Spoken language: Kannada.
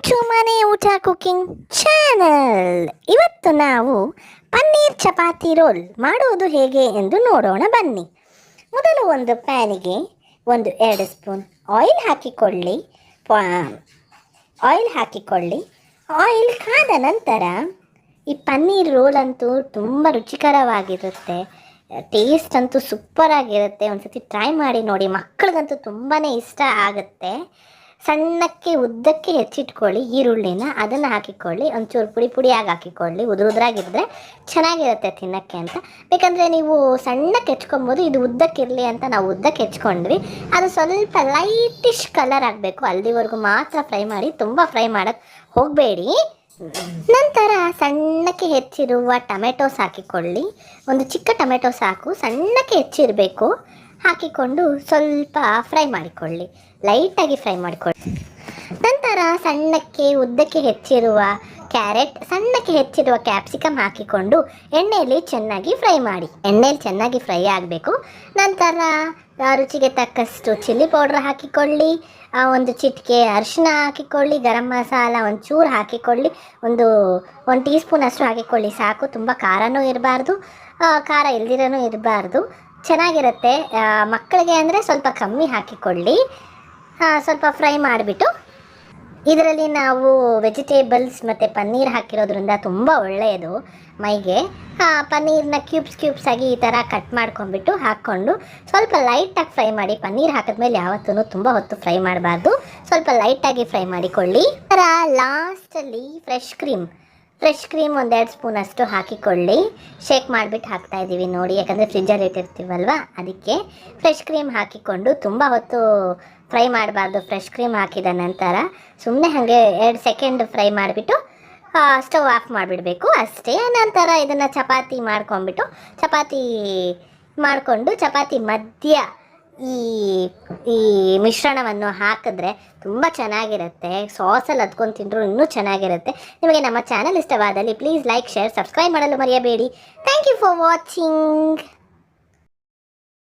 ಟು ಮನೆ ಊಟ ಕುಕಿಂಗ್ ಚಾನಲ್. ಇವತ್ತು ನಾವು ಪನ್ನೀರ್ ಚಪಾತಿ ರೋಲ್ ಮಾಡುವುದು ಹೇಗೆ ಎಂದು ನೋಡೋಣ ಬನ್ನಿ. ಮೊದಲು ಒಂದು ಪ್ಯಾನಿಗೆ 2 ಸ್ಪೂನ್ ಆಯಿಲ್ ಹಾಕಿಕೊಳ್ಳಿ. ಆಯಿಲ್ ಕಾದ ನಂತರ ಈ ಪನ್ನೀರ್ ರೋಲ್ ಅಂತೂ ತುಂಬ ರುಚಿಕರವಾಗಿರುತ್ತೆ. ಟೇಸ್ಟ್ ಅಂತೂ ಸೂಪರಾಗಿರುತ್ತೆ. ಒಂದ್ಸತಿ ಟ್ರೈ ಮಾಡಿ ನೋಡಿ, ಮಕ್ಕಳಿಗಂತೂ ತುಂಬಾ ಇಷ್ಟ ಆಗುತ್ತೆ. ಸಣ್ಣಕ್ಕೆ ಉದ್ದಕ್ಕೆ ಹೆಚ್ಚಿಟ್ಕೊಳ್ಳಿ ಈರುಳ್ಳಿನ, ಅದನ್ನು ಹಾಕಿಕೊಳ್ಳಿ. ಒಂಚೂರು ಪುಡಿಯಾಗಿ ಹಾಕಿಕೊಳ್ಳಿ, ಉದುರಾಗಿದ್ದರೆ ಚೆನ್ನಾಗಿರುತ್ತೆ ತಿನ್ನೋಕ್ಕೆ ಅಂತ. ಬೇಕಂದರೆ ನೀವು ಸಣ್ಣಕ್ಕೆ ಹೆಚ್ಕೊಬೋದು, ಇದು ಉದ್ದಕ್ಕಿರಲಿ ಅಂತ ನಾವು ಉದ್ದಕ್ಕೆ ಹೆಚ್ಕೊಂಡ್ವಿ. ಅದು ಸ್ವಲ್ಪ ಲೈಟಿಶ್ ಕಲರ್ ಆಗಬೇಕು, ಅಲ್ಲಿವರೆಗೂ ಮಾತ್ರ ಫ್ರೈ ಮಾಡಿ, ತುಂಬ ಫ್ರೈ ಮಾಡೋಕ್ಕೆ ಹೋಗಬೇಡಿ. ನಂತರ ಸಣ್ಣಕ್ಕೆ ಹೆಚ್ಚಿರುವ ಟೊಮೆಟೊಸ್ ಹಾಕಿಕೊಳ್ಳಿ. ಒಂದು ಚಿಕ್ಕ ಟೊಮೆಟೊ ಸಾಕು, ಸಣ್ಣಕ್ಕೆ ಹೆಚ್ಚಿರಬೇಕು. ಹಾಕಿಕೊಂಡು ಸ್ವಲ್ಪ ಫ್ರೈ ಮಾಡಿಕೊಳ್ಳಿ, ಲೈಟಾಗಿ ಫ್ರೈ ಮಾಡಿಕೊಳ್ಳಿ. ನಂತರ ಸಣ್ಣಕ್ಕೆ ಉದ್ದಕ್ಕೆ ಹೆಚ್ಚಿರುವ ಕ್ಯಾರೆಟ್, ಸಣ್ಣಕ್ಕೆ ಹೆಚ್ಚಿರುವ ಕ್ಯಾಪ್ಸಿಕಮ್ ಹಾಕಿಕೊಂಡು ಎಣ್ಣೆಯಲ್ಲಿ ಚೆನ್ನಾಗಿ ಫ್ರೈ ಮಾಡಿ. ಎಣ್ಣೆಯಲ್ಲಿ ಚೆನ್ನಾಗಿ ಫ್ರೈ ಆಗಬೇಕು. ನಂತರ ರುಚಿಗೆ ತಕ್ಕಷ್ಟು ಚಿಲ್ಲಿ ಪೌಡ್ರ್ ಹಾಕಿಕೊಳ್ಳಿ. ಒಂದು ಚಿಟಿಕೆ ಅರಿಶಿನ ಹಾಕಿಕೊಳ್ಳಿ. ಗರಂ ಮಸಾಲ ಒಂಚೂರು ಹಾಕಿಕೊಳ್ಳಿ. ಒಂದು ಟೀ ಸ್ಪೂನ್ ಅಷ್ಟು ಹಾಕಿಕೊಳ್ಳಿ ಸಾಕು. ತುಂಬ ಖಾರನೂ ಇರಬಾರ್ದು, ಖಾರ ಇಲ್ದಿರನೂ ಇರಬಾರ್ದು. ಚೆನ್ನಾಗಿರುತ್ತೆ. ಮಕ್ಕಳಿಗೆ ಅಂದರೆ ಸ್ವಲ್ಪ ಕಮ್ಮಿ ಹಾಕಿಕೊಳ್ಳಿ. ಸ್ವಲ್ಪ ಫ್ರೈ ಮಾಡಿಬಿಟ್ಟು ಇದರಲ್ಲಿ ನಾವು ವೆಜಿಟೇಬಲ್ಸ್ ಮತ್ತು ಪನ್ನೀರ್ ಹಾಕಿರೋದ್ರಿಂದ ತುಂಬ ಒಳ್ಳೆಯದು ಮೈಗೆ. ಪನ್ನೀರನ್ನ ಕ್ಯೂಬ್ಸ್ ಆಗಿ ಈ ಥರ ಕಟ್ ಮಾಡ್ಕೊಂಡ್ಬಿಟ್ಟು ಹಾಕ್ಕೊಂಡು ಸ್ವಲ್ಪ ಲೈಟಾಗಿ ಫ್ರೈ ಮಾಡಿ. ಪನ್ನೀರ್ ಹಾಕಿದ್ಮೇಲೆ ಯಾವತ್ತೂ ತುಂಬ ಹೊತ್ತು ಫ್ರೈ ಮಾಡಬಾರ್ದು, ಸ್ವಲ್ಪ ಲೈಟಾಗಿ ಫ್ರೈ ಮಾಡಿಕೊಳ್ಳಿ. ಥರ ಲಾಸ್ಟಲ್ಲಿ ಫ್ರೆಶ್ ಕ್ರೀಮ್ 2 ಸ್ಪೂನ್ ಅಷ್ಟು ಹಾಕಿಕೊಳ್ಳಿ. ಶೇಕ್ ಮಾಡಿಬಿಟ್ಟು ಹಾಕ್ತಾಯಿದ್ದೀವಿ ನೋಡಿ, ಯಾಕಂದರೆ ಫ್ರಿಜ್ಜಲ್ಲಿ ಇಟ್ಟಿರ್ತೀವಲ್ವ ಅದಕ್ಕೆ. ಫ್ರೆಶ್ ಕ್ರೀಮ್ ಹಾಕಿಕೊಂಡು ತುಂಬ ಹೊತ್ತು ಫ್ರೈ ಮಾಡಬಾರ್ದು. ಫ್ರೆಶ್ ಕ್ರೀಮ್ ಹಾಕಿದ ನಂತರ ಸುಮ್ಮನೆ ಹಾಗೆ 2 ಸೆಕೆಂಡ್ ಫ್ರೈ ಮಾಡಿಬಿಟ್ಟು ಸ್ಟವ್ ಆಫ್ ಮಾಡಿಬಿಡಬೇಕು ಅಷ್ಟೇ. ನಂತರ ಇದನ್ನು ಚಪಾತಿ ಮಾಡಿಕೊಂಡು ಚಪಾತಿ ಮಧ್ಯ ಈ ಮಿಶ್ರಣವನ್ನು ಹಾಕಿದ್ರೆ ತುಂಬ ಚೆನ್ನಾಗಿರುತ್ತೆ. ಸಾಸಲ್ಲಿ ಅದ್ಕೊಂಡು ತಿಂದರೂ ಇನ್ನೂ ಚೆನ್ನಾಗಿರುತ್ತೆ. ನಿಮಗೆ ನಮ್ಮ ಚಾನಲ್ ಇಷ್ಟವಾದಲ್ಲಿ ಪ್ಲೀಸ್ ಲೈಕ್, ಶೇರ್, ಸಬ್ಸ್ಕ್ರೈಬ್ ಮಾಡಲು ಮರೆಯಬೇಡಿ. Thank you for watching.